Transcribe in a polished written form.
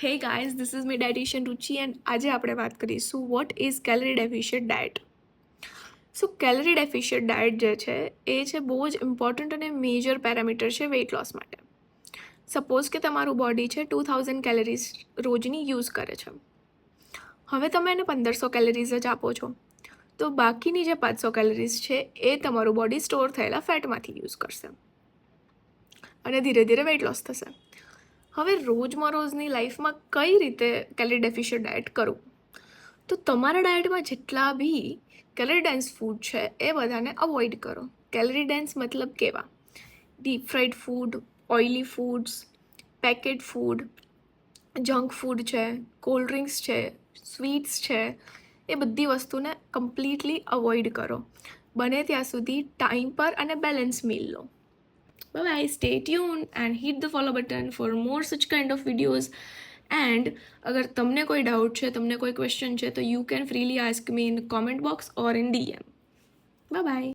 Hey guys, this is me dietitian Ruchi and આજે આપણે વાત કરીશું what is calorie deficient diet. So calorie deficient diet જે છે એ છે બહુ જ ઇમ્પોર્ટન્ટ અને મેજર પેરામીટર છે વેઇટ લોસ માટે. સપોઝ કે તમારું બોડી છે 2000 કેલરીઝ રોજની યુઝ કરે છે. હવે તમે એને 1500 કેલરીઝ જ આપો છો, તો બાકીની જે 500 કેલરીઝ છે એ તમારું બોડી સ્ટોર થયેલા ફેટમાંથી યુઝ કરશે અને ધીરે ધીરે વેઇટ લોસ થશે. હવે રોજની લાઈફમાં કઈ રીતે કેલરી ડેફિશિયન્ટ ડાયટ કરવું? તો તમારા ડાયટમાં જેટલા બી કેલરી ડેન્સ ફૂડ છે એ બધાને અવોઇડ કરો. કેલરી ડેન્સ મતલબ કેવા? Deep fried food, oily foods, packet food, junk food છે, કોલ્ડ ડ્રિંક્સ છે, સ્વીટ્સ છે, એ બધી વસ્તુને કમ્પ્લીટલી અવોઇડ કરો. બને ત્યાં સુધી ટાઈમ પર અને balance mill law. Bye bye, stay tuned and hit the follow button for more such kind of videos. And अगर તમને કોઈ ડાઉટ છે, તમને કોઈ ક્વેશ્ચન છે, તો you can freely ask me in the comment box or in DM. Bye bye.